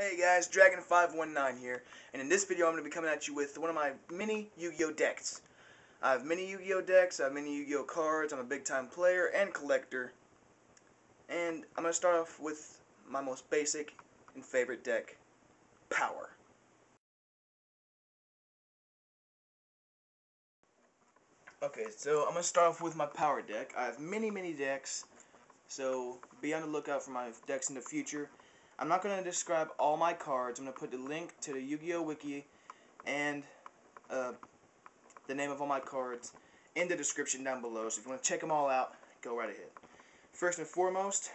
Hey guys, Dragon519 here, and in this video I'm going to be coming at you with one of my mini Yu-Gi-Oh decks. I have many Yu-Gi-Oh decks, I have many Yu-Gi-Oh cards, I'm a big time player and collector, and I'm going to start off with my most basic and favorite deck, Power. Okay, so I'm going to start off with my Power deck. I have many decks, so be on the lookout for my decks in the future. I'm not going to describe all my cards. I'm going to put the link to the Yu-Gi-Oh wiki and the name of all my cards in the description down below. So if you want to check them all out, go right ahead. First and foremost,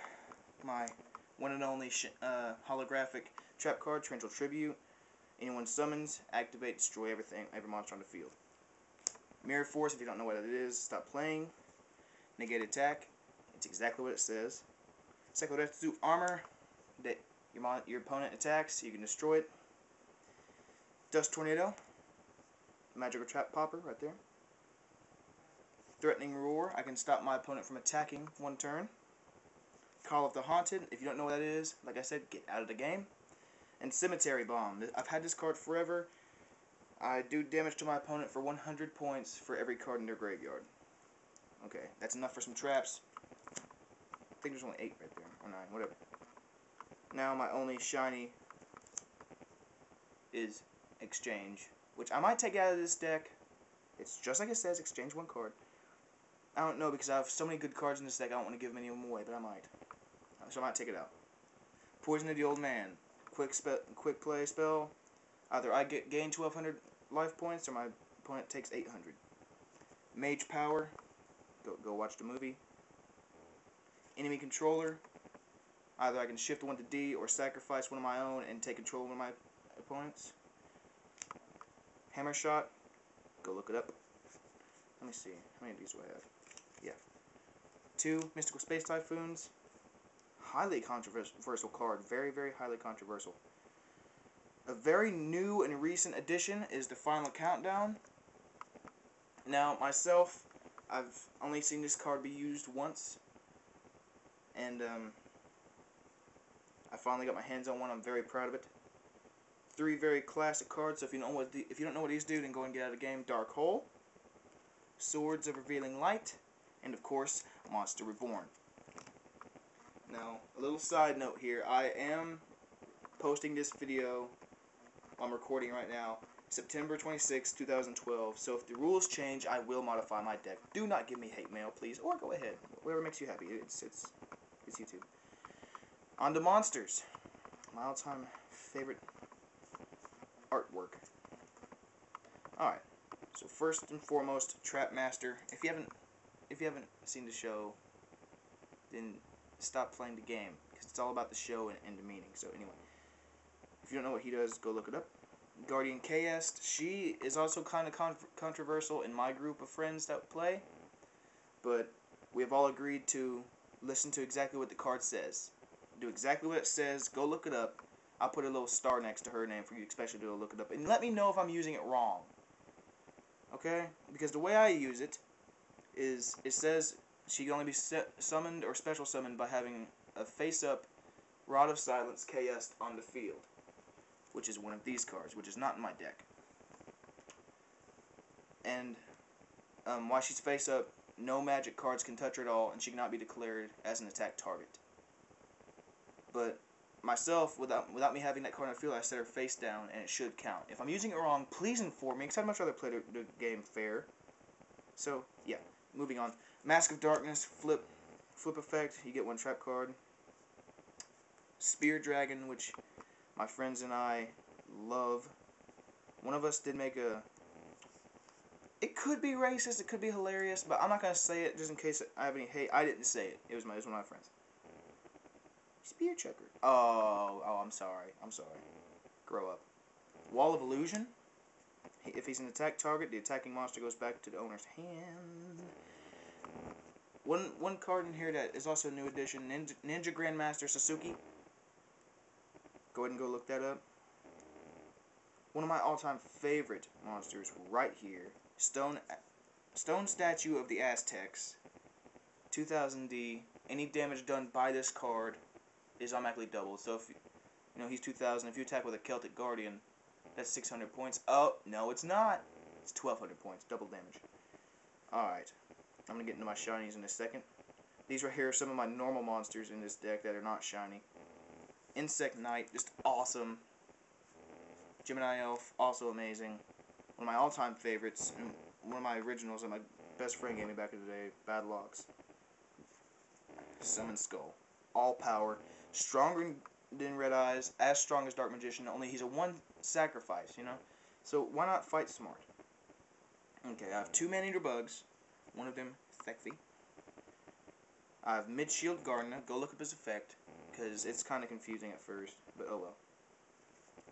my one and only holographic trap card, Torrential Tribute. Anyone summons, activate, destroy every monster on the field. Mirror Force, if you don't know what it is, stop playing. Negate Attack, it's exactly what it says. Sakuretsu Armor, that your opponent attacks, you can destroy it. Dust Tornado, magical trap popper right there. Threatening Roar, I can stop my opponent from attacking one turn. Call of the Haunted, if you don't know what that is, like I said, get out of the game. And Cemetery Bomb, I've had this card forever. I do damage to my opponent for 100 points for every card in their graveyard. Okay, that's enough for some traps. I think there's only 8 right there, or 9, whatever. Now my only shiny is Exchange, which I might take out of this deck. It's just like it says, exchange one card. I don't know, because I have so many good cards in this deck, I don't want to give many of them away, but I might. So I might take it out. Poison of the Old Man. Quick play spell. Either I gain 1,200 life points, or my opponent takes 800. Mage Power. Go watch the movie. Enemy Controller. Either I can shift one to D or sacrifice one of my own and take control of one of my opponents. Hammer Shot. Go look it up. Let me see. How many of these do I have? Yeah. 2 Mystical Space Typhoons. Highly controversial card. Very highly controversial. A very new and recent addition is the Final Countdown. Now, myself, I've only seen this card be used once. And, I finally got my hands on one. I'm very proud of it. 3 very classic cards. So if you don't know what these do, then go and get out of the game. Dark Hole, Swords of Revealing Light, and of course, Monster Reborn. Now, a little side note here. I am posting this video. I'm recording right now, September 26, 2012. So if the rules change, I will modify my deck. Do not give me hate mail, please, or go ahead. Whatever makes you happy. It's YouTube. On to monsters. My all-time favorite artwork. Alright. So first and foremost, Trapmaster. If you haven't seen the show, then stop playing the game, because it's all about the show and the meaning. So anyway, if you don't know what he does, go look it up. Guardian Chaos. She is also kind of controversial in my group of friends that play, but we have all agreed to listen to exactly what the card says. Do exactly what it says. Go look it up. I'll put a little star next to her name for you, especially to look it up. And let me know if I'm using it wrong. Okay? Because the way I use it is, it says she can only be summoned or special summoned by having a face-up Rod of Silence KS on the field, which is one of these cards, which is not in my deck. And while she's face-up, no magic cards can touch her at all, and she cannot be declared as an attack target. But myself, without me having that card on the field, I set her face down, and it should count. If I'm using it wrong, please inform me, because I'd much rather play the game fair. So, yeah, moving on. Mask of Darkness, flip effect, you get 1 trap card. Spear Dragon, which my friends and I love. One of us did make a... It could be racist, it could be hilarious, but I'm not going to say it just in case I have any hate. I didn't say it. It was one of my friends. Spear Checker. Oh, I'm sorry. Grow up. Wall of Illusion. If he's an attack target, the attacking monster goes back to the owner's hand. One card in here that is also a new addition, Ninja Grandmaster Sasuke. Go ahead and go look that up. One of my all-time favorite monsters right here, Stone Statue of the Aztecs, 2000D. Any damage done by this card is automatically doubled. So You know, he's 2,000. If you attack with a Celtic Guardian, that's 600 points. Oh, no, it's not. It's 1,200 points. Double damage. Alright. I'm going to get into my shinies in a second. These right here are some of my normal monsters in this deck that are not shiny. Insect Knight, just awesome. Gemini Elf, also amazing. One of my all-time favorites, and one of my originals that my best friend gave me back in the day, Bad Locks. Summon Skull. All power. Stronger than Red Eyes, as strong as Dark Magician, only he's a one sacrifice, you know? So why not fight smart? Okay, I have 2 Man-Eater Bugs. One of them, sexy. I have Mid-Shield Gardna. Go look up his effect, because it's kind of confusing at first, but oh well.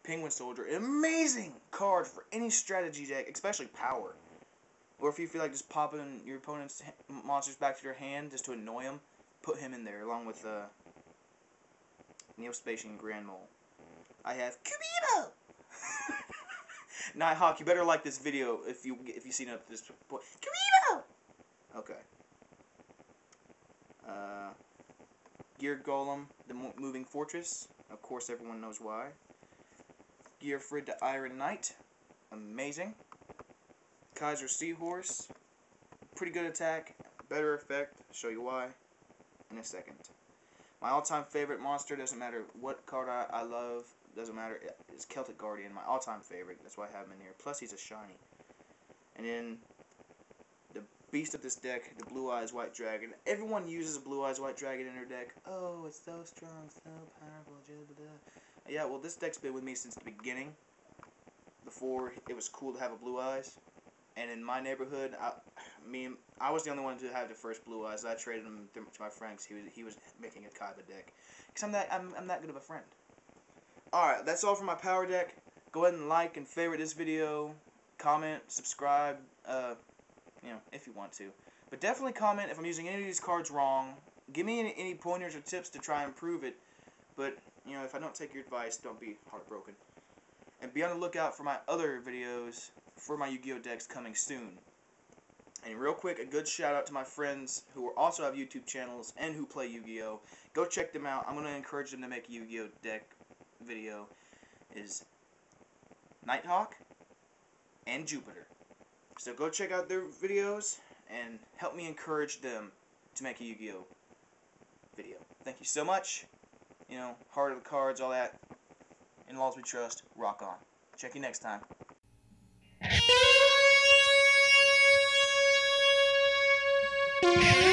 Penguin Soldier, an amazing card for any strategy deck, especially power. Or if you feel like just popping your opponent's monsters back to your hand just to annoy them, put him in there along with Neospatian Grand Mole. I have Kuriboh. Nighthawk, you better like this video if you seen it up to this point. Kuriboh. Okay. Gear Golem, the moving fortress. Of course, everyone knows why. Gearfried, the Iron Knight. Amazing. Kaiser Sea Horse. Pretty good attack. Better effect. I'll show you why in a second. My all-time favorite monster, doesn't matter what card I love, doesn't matter, it's Celtic Guardian, my all-time favorite. That's why I have him in here. Plus, he's a shiny. And then, the beast of this deck, the Blue Eyes White Dragon. Everyone uses a Blue Eyes White Dragon in their deck. Oh, it's so strong, so powerful, blah, blah. Yeah, well, this deck's been with me since the beginning. Before it was cool to have a Blue Eyes. And in my neighborhood, I was the only one to have the first Blue Eyes. I traded him to my friend because he was making a Kaiba deck. Because I'm that good of a friend. Alright, that's all for my power deck. Go ahead and like and favorite this video. Comment, subscribe, you know, if you want to. But definitely comment if I'm using any of these cards wrong. Give me any pointers or tips to try and improve it. But, you know, if I don't take your advice, don't be heartbroken. And be on the lookout for my other videos for my Yu-Gi-Oh! Decks coming soon. And real quick, a good shout out to my friends who also have YouTube channels and who play Yu-Gi-Oh! Go check them out. I'm going to encourage them to make a Yu-Gi-Oh! Deck video. Is Nighthawk and Jupiter. So go check out their videos and help me encourage them to make a Yu-Gi-Oh! Video. Thank you so much. You know, Heart of the Cards, all that. In laws we trust. Rock on. Check you next time. Yeah.